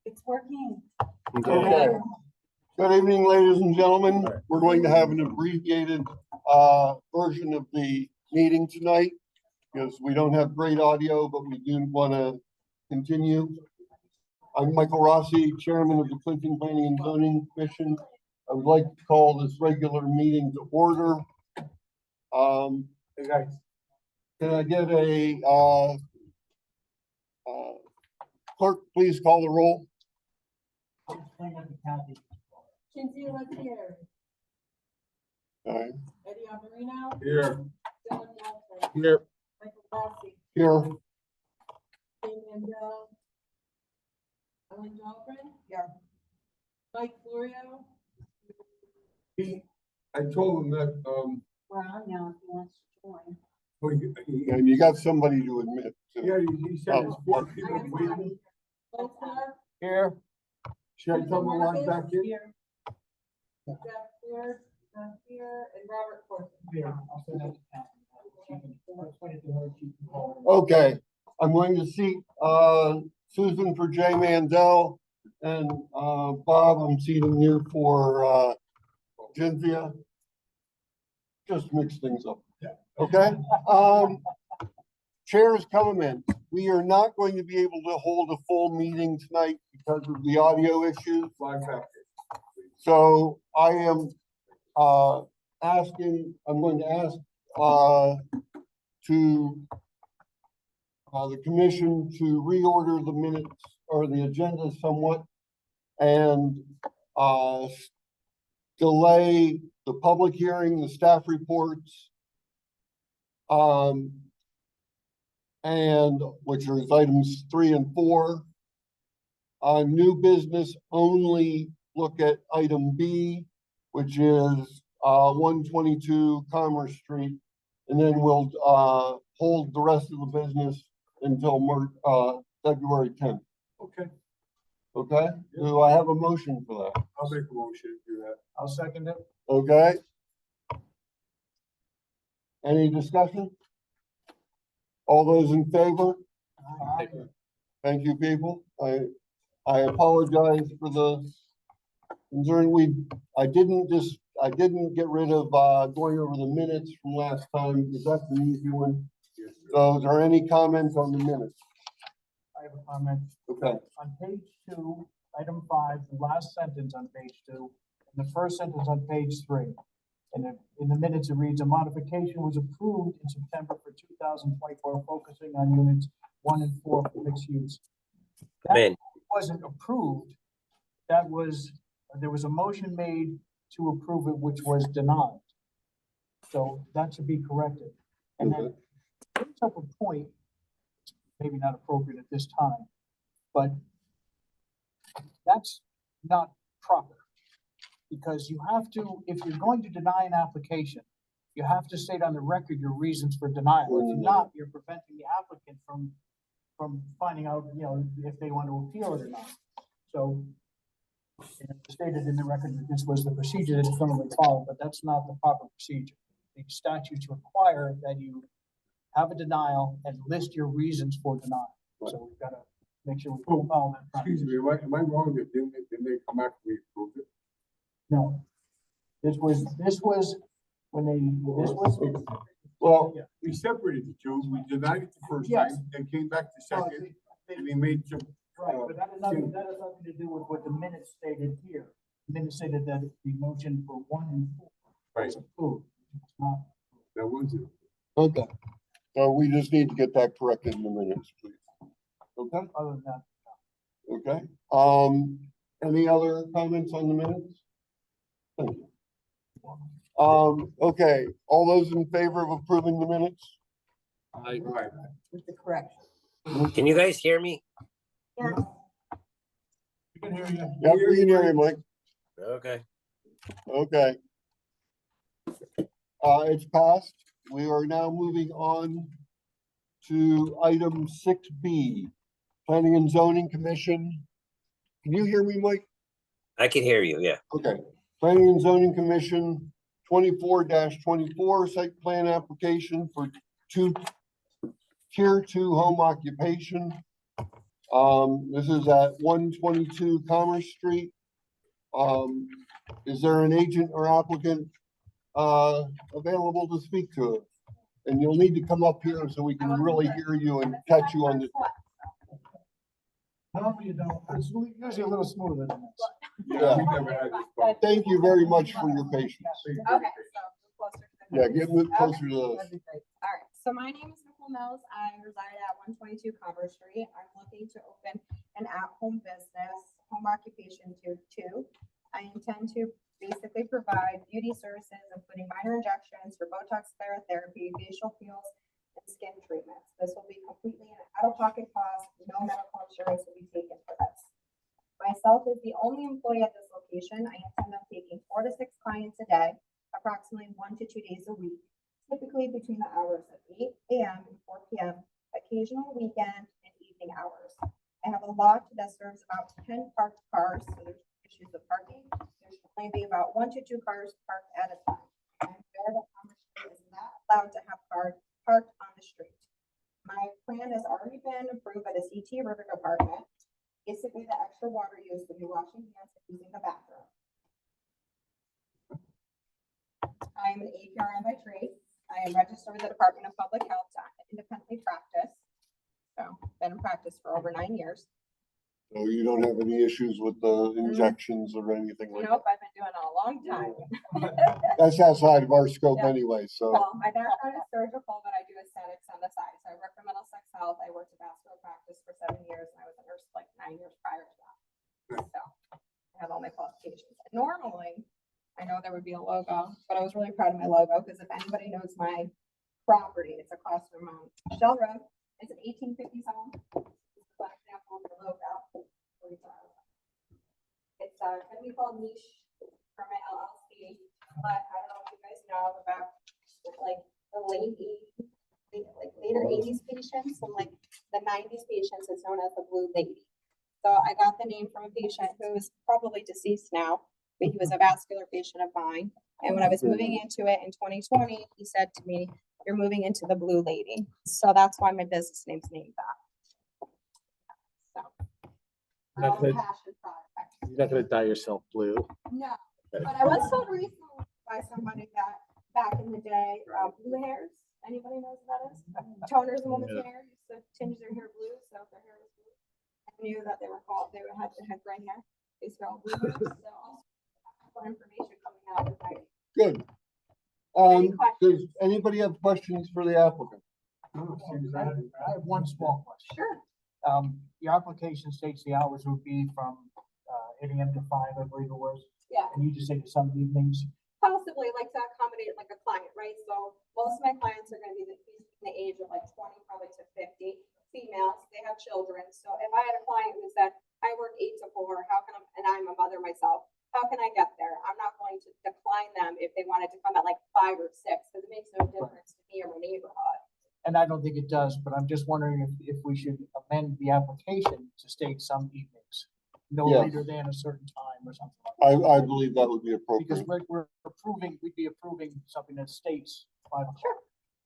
It's working. Okay. Good evening, ladies and gentlemen. We're going to have an abbreviated version of the meeting tonight because we don't have great audio, but we do want to continue. I'm Michael Rossi, Chairman of the Clinton Planning and Zoning Commission. I would like to call this regular meeting to order. Hey guys, can I get a clerk, please call the roll? Cynthia Leclerc, All right. Eddie Alvarino, Here. Dylan Walter, Here. Michael Rossi, Here. Jane Mandel, Ellen Dahlgren. Here. Mike Florio. I told him that, We're on now if he wants to join. and you got somebody to admit. So. Yeah, he said it's four people waiting. Lothar, Here. Should I tell them Marcus, right back in? here. Jeff Ford, not here, and Robert Corson. Okay, I'm going to seat Susan for Jay Mandel and Bob, I'm seating you for Cynthia. Just mix things up. Yeah. Okay, chairs comments. We are not going to be able to hold a full meeting tonight because of the audio issues. So I am I'm going to ask the commission to reorder the minutes or the agenda somewhat and delay the public hearing, the staff reports, and which are items 3 and 4. New business only, look at item B, which is 122 Commerce Street, and then we'll hold the rest of the business until February 10th. Okay, Okay? Do I have a motion for that? I'll make a motion to do that. I'll second it. Okay? Any discussion? All those in favor? Thank you, people. I apologize for the concern. I didn't get rid of going over the minutes from last time because that's an easy one. So is there any comments on the minutes? I have a comment. Okay. On page 2, item 5, the last sentence on page 2, and the first sentence on page 3. And in the minutes, it reads, a modification was approved in September for 2024, focusing on units 1 and 4 for mixed use. That wasn't approved. There was a motion made to approve it, which was denied. So that should be corrected. And then brings up a point, maybe not appropriate at this time, but that's not proper. Because you have to, if you're going to deny an application, you have to state on the record your reasons for denial. If not, you're preventing the applicant from finding out, if they want to appeal it or not. So it's stated in the record that this was the procedure that's currently followed, but that's not the proper procedure. The statutes require that you have a denial and list your reasons for denial. So we've got to make sure we follow that. Excuse me, am I wrong? Didn't they come after we approved it? No. This was when Well, We separated the two. We denied it the first Yes. time, then came back the second, and we made some. right, but that has nothing to do with what the minutes stated here. The minutes stated that the motion for 1 and 4 was approved. It's not. That was it. okay. So we just need to get that corrected in the minutes, please. Okay? Other than that, Okay. Any other comments on the minutes? Thank you. Okay, all those in favor of approving the minutes? Right. With the correction. Can you guys hear me? Yeah. We can hear you. Yep, we can hear you, Mike. Okay. Okay. It's passed. We are now moving on to item 6B, Planning and Zoning Commission. Can you hear me, Mike? I can hear you, yeah. Okay. Planning and Zoning Commission 24-24 site plan application for Tier 2 home occupation. This is at 122 Commerce Street. Is there an agent or applicant available to speak to it? And you'll need to come up here so we can really hear you and catch you on the. Normally you don't, it's usually a little smoother than this. Yeah. We never had this problem. Thank you very much for your patience. Okay, so closer to the. Yeah, get closer to That'd be great. All right, so my name is Nicole Mills. I reside at 122 Commerce Street. I'm looking to open an at-home business, home occupation two. I intend to basically provide beauty services, including minor injections for Botox, sclerotherapy, facial peels, and skin treatments. This will be completely an out-of-pocket cost. No medical insurance will be taken for this. Myself is the only employee at this location. I intend on taking 4 to 6 clients a day, approximately 1 to 2 days a week, typically between the hours of 8 a.m. and 4 p.m., occasional weekend and evening hours. I have a lot that serves about 10 parked cars, so there's issues of parking. There should only be about 1 to 2 cars parked at a time. I'm aware that Commerce Street is not allowed to have cars parked on the street. My plan has already been approved by the CT River Department. Basically, the extra water used to be washing hands and using the bathroom. I am an APRN by trade. I am registered with the Department of Public Health to independently practice. So, been in practice for over 9 years. So you don't have any issues with the injections or anything like that? Nope, I've been doing it a long time. That's outside of our scope Yeah. anyway, so. Well, my background is surgical, but I do aesthetics on the side. So I work for Middlesex Health. I worked in vascular practice for 7 years, and I was a nurse for like 9 years prior to that. So I have all my qualifications. Normally, I know there would be a logo, but I was really proud of my logo because if anybody knows my property, it's across from Shell Road. It's an 1857. It's an example of the logo. It's gonna be called Niche for my LLC, but I don't know if you guys know about like the later 80s patients and like the 90s patients. It's known as the Blue Lady. So I got the name from a patient who is probably deceased now, but he was a vascular patient of mine. And when I was moving into it in 2020, he said to me, "You're moving into the Blue Lady." So that's why my business name's named that. So. Not I'm a gonna- passion project. You're not gonna dye yourself blue. No, but I was told recently by somebody that back in the day, blue hairs, anybody knows what that is? Toners in women's hair used to tinge their hair blue, so if their hair was blue. I knew that they were called, they had to have gray hair. They were all blue hairs, so also more information coming out with my. Good. Any Does anybody have questions for the applicant? I have one small question. Sure. The application states the hours would be from 8 AM to 5, I believe it was. Yeah, And you just say some evenings. possibly like to accommodate like a client, right? So most of my clients are gonna be between the age of like 20, probably to 50, females, they have children. So if I had a client who said, I work 8 to 4, how can I, and I'm a mother myself, how can I get there? I'm not going to decline them if they wanted to come at like 5 or 6, because it makes no difference to me or my neighborhood. And I don't think it does, but I'm just wondering if we should amend the application to state some evenings. No Yes. later than a certain time or something like that. I believe that would be Because appropriate. we're approving, we'd be approving something that states 5 o'clock. Sure.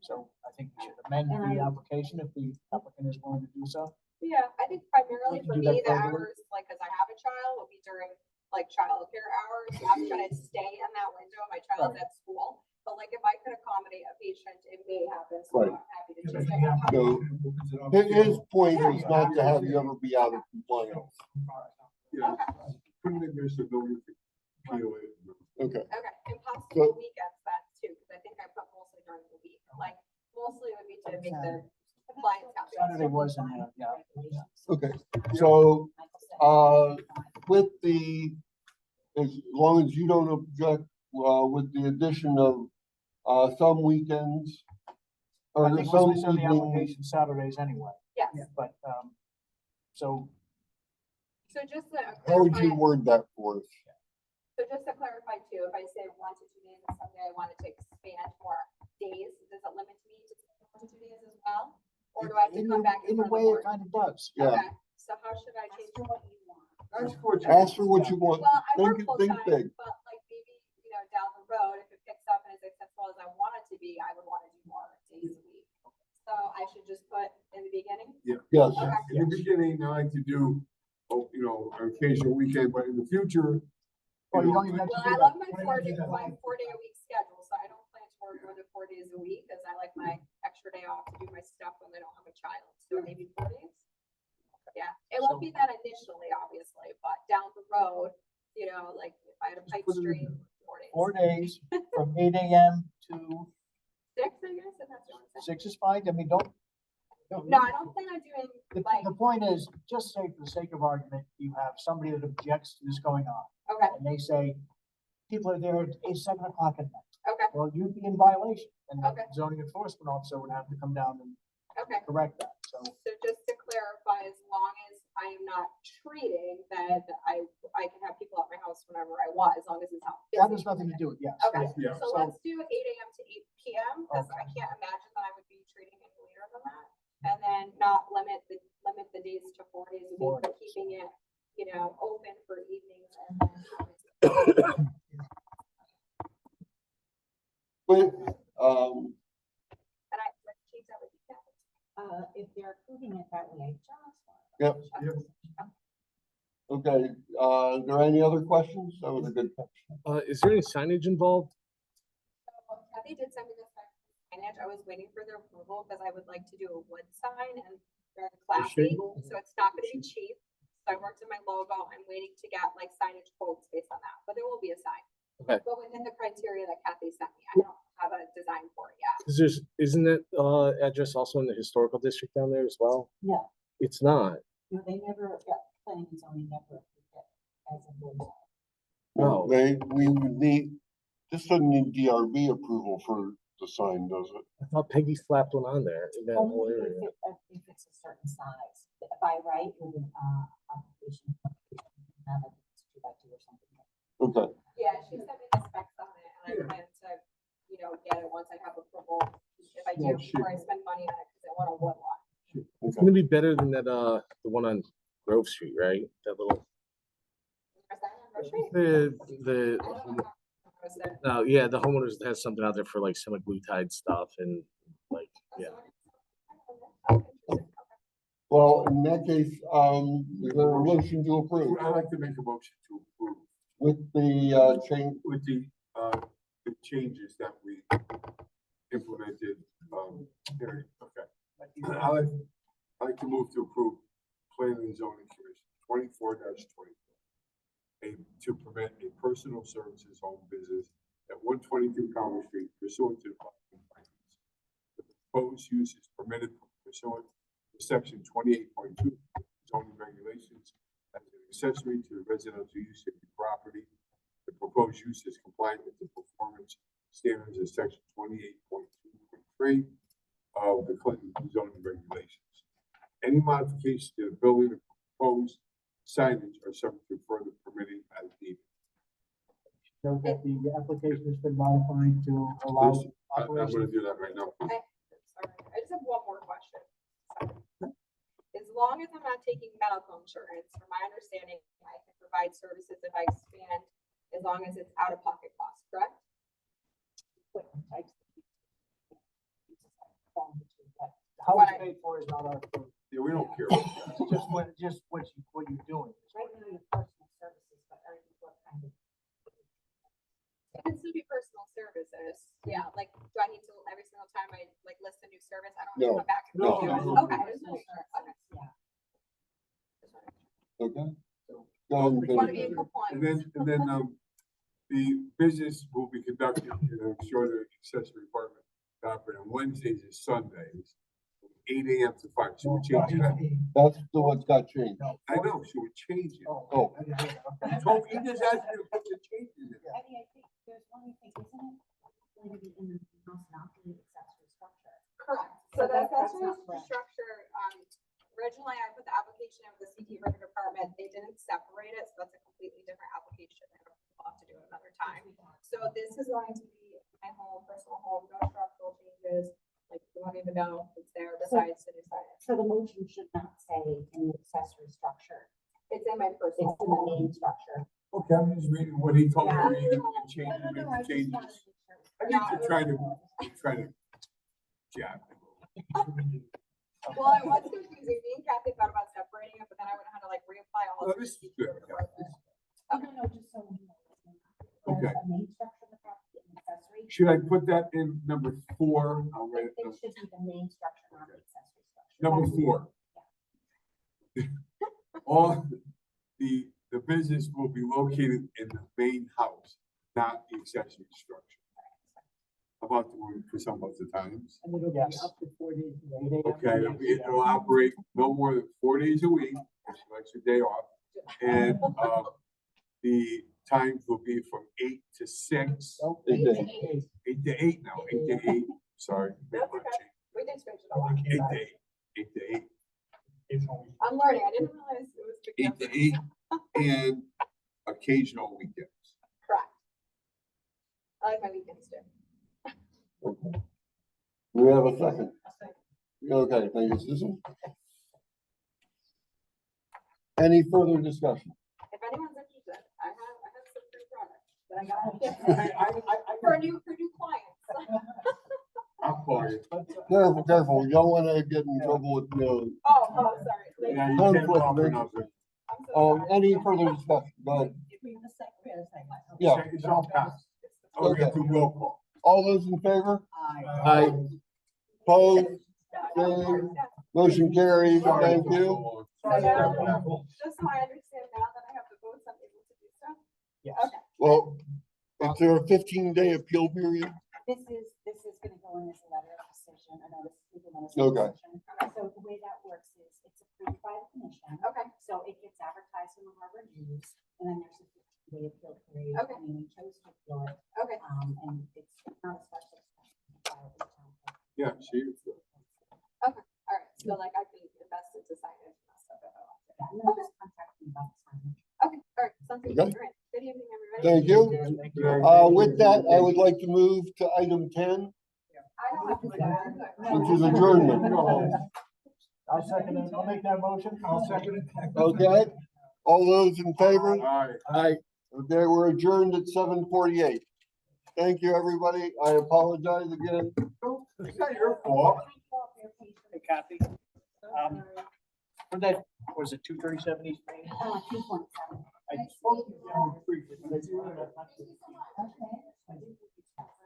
So I think we should amend the application if the applicant is willing to do so. Yeah, I think primarily We can for do me, that the further. hours, like, cause I have a child, will be during like childcare hours. I'm gonna stay in that window. My child's at school. But like, if I could accommodate a patient, it may happen. So Right. I'm happy to just. accommodate. So his point is not to have you ever be out of compliance. Yeah, put it in there so nobody can peel it. Okay, Okay, and So- possible weekends that too, because I think I put mostly during the week, like, mostly would be to make the clients happy. Saturday was in there, yeah. okay. So, with the, as long as you don't object, with the addition of, some weekends I or think some we send the evenings, application Saturdays anyway, Yes, but, so so just to how would you clarify, word that for us? so just to clarify too, if I say 1 to 2 days and someday I wanted to expand more days, does it limit me to 1 to 2 days as well? Or do I have to come back in a in front of way, the it board? kind of does. Yeah. Okay, so how should I change what you want? Ask for what you want. Well, I work Think full big. time, but like maybe, down the road, if it picks up and as successful as I want it to be, I would want to do more days a week. So I should just put in the beginning? Yes, In the beginning, I like to do, an occasional weekend, but in the future. Well, you don't even have to Well, do I that. love my 4-day-a-week schedule, so I don't plan to work more than 4 days a week, because I like my extra day off to do my stuff when I don't have a child, so maybe 4 days. Yeah, it won't be that initially, obviously, but down the road, like if I had a pipe stream, 4 days. 4 days from 8 AM to 6, I guess, if that's what I'm saying. 6 is fine. I mean, don't. No, I don't plan on doing like, The point is, just say for the sake of argument, you have somebody that objects to this going on, okay, and they say, people are there at 7 o'clock at night. okay, Well, you'd be in violation, and the Okay. zoning enforcement officer would have to come down and okay. correct that, so. So just to clarify, as long as I am not treating, then I can have people at my house whenever I want, as long as it's not That busy. has nothing to do with, yes. Okay, Yeah. so let's do 8 AM to 8 PM, because I Okay. can't imagine that I would be treating any later than that. And then not limit the days to 4 days a 4 week, but keeping it, open for evenings and then. but, And I change that with you, Kathy. If they're approving it that way, John's fine. Yep. okay, are there any other questions? That was a good question. Is there any signage involved? So Kathy did send me this back signage. I was waiting for their approval because I would like to do a wood sign and very classy, so it's not gonna be cheap. So I worked in my logo. I'm waiting to get like signage quotes based on that, but there will be a sign. Okay. But within the criteria that Kathy sent me, I don't have a design for it yet. Isn't that address also in the historical district down there as well? No, It's not. no, they never, planning and zoning never approved it as a board. No. We would need, this doesn't need DRB approval for the sign, does it? I thought Peggy slapped one on there in that whole Only area. if it's a certain size, by right, with an, application. Have it 2x2 or something. Okay, Yeah, she sent me the specs on it, and I plan to, get it once I have approval. If I do, Oh, shit. before I spend money on it, because I want a wood lot. It's gonna be better than that, the one on Grove Street, right? That little, Is that on Rush Street? the, I don't know how to say it. no, yeah, the homeowners has something out there for like semi-glutide stuff and like, yeah. well, in that case, is there a motion to approve I'd like to make a motion to approve with the, change? with the changes that we implemented, here, okay. I like to move to approve planning and zoning commission 24-20. To permit a personal services home business at 122 Commerce Street pursuant to the following findings. The proposed use is permitted pursuant to section 28.2 zoning regulations as an accessory to the residential use of the property. The proposed use is compliant with the performance standards of section 28.2.3 of the Clinton zoning regulations. Any modifications to the building or proposed signage are subject to further permitting as needed. Note that the application has been modified to allow I'm gonna operation. do that right now. Sorry, I just have one more question. As long as I'm not taking medical insurance, from my understanding, I can provide services if I expand, as long as it's out of pocket cost, correct? How it's paid for is not our, Yeah, we don't care. it's just what you're doing. Right now, your personal services, but are you, what kind of? It can still be personal services. Yeah, like, do I need to, every single time I like list a new service, I don't have to No. come back and No, redo it? no, no. Okay. I just wanna make sure. Okay. Yeah. Okay. Go ahead and Just wanna be finish. in compliance. And then, the business will be conducted, I'm sure the accessory apartment operate on Wednesdays and Sundays, from 8 AM to 5, so we're changing that. That's the what's got changed. I know, so we're changing. Oh. I didn't hear that. Okay. So he just asked me to put the changes in. Eddie, I think there's one thing, isn't it? Going to be in the house, not the accessory structure. Correct. So So that's that's actually not correct. structure, originally I put the application in with the CT River Department, they didn't separate it, so that's a completely different application. We'll have to do it another time. So this is going to be my home, personal home, no structural changes, like, you won't even know it's there besides the new signage. So the motion should not say in the accessory structure, It's in my it's personal in the home. main structure. Okay, I'm just reading what he told Yeah. me, and changes, No, make I the just wanted changes. to make sure. I need to try to jab. Well, it was confusing. Me and Kathy thought about separating it, but then I would have had to like reapply all Oh, of this this. is good. Oh, no, no, just so you know. Okay. There's a main structure of the property and accessory. Should I put that in number 4? I'll write It it down. should be the main structure, not the accessory structure. Number That's- 4. All the business will be located in the main house, not the accessory structure. About the, for some of the times. And it'll be Yes. up to 4 days. 8 a.m. Okay, it'll operate no more than 4 days a week, if she likes your day off. And, the times will be from 8 to 6, Nope. 8 days. 8 to 8 now, 8 to 8, sorry. That's okay. We did switch it a lot. 8 to 8, 8 to 8, I'm learning. I didn't realize it was. a big 8 to difference. 8, and occasional weekends. Correct. I like my weekends too. Okay. We have a second. Okay, thank you, Susan. Any further discussion? If anyone's interested, I have some free products that I got for new clients. I'll call you. Careful, careful, you don't wanna get in trouble with, Oh, sorry. Yeah, you Conflict can't call of for interest. nothing. I'm so sorry. any further discussion, but, yeah, It's all passed. I'll get to roll call. all those in favor? Aye. Opposed, Carried. Motion carries, thank you. So now, just so I understand now that I have the votes, I'm able to do stuff. Yes. Okay. Well, is there a 15-day appeal period? This is gonna go in as a letter of decision, I know this is legal notice Okay. of decision. So the way that works is it's approved by the commission. Okay. So it gets advertised in the Harbor News, and then there's a 15-day appeal period. Okay. I mean, we chose to appeal it, Okay. and it's not a special. Yeah, she. All right. So like I can invest into signage and stuff if I want to. Yeah, and then just contact me about the sign. Okay. All right. Sounds good. All Okay. right. Good evening, everybody. Thank you. Thank you. With that, I would like to move to item 10, I don't have to say I'm good. which is adjournment. I'll second it. I'll make that motion. I'll second it. Okay, all those in favor? All right. Aye. Okay, we're adjourned at 7:48. Thank you, everybody. I apologize again. It's not your fault. Hey, Kathy, for that, was it 237 East Main? 227. I spoke to them briefly.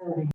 Okay.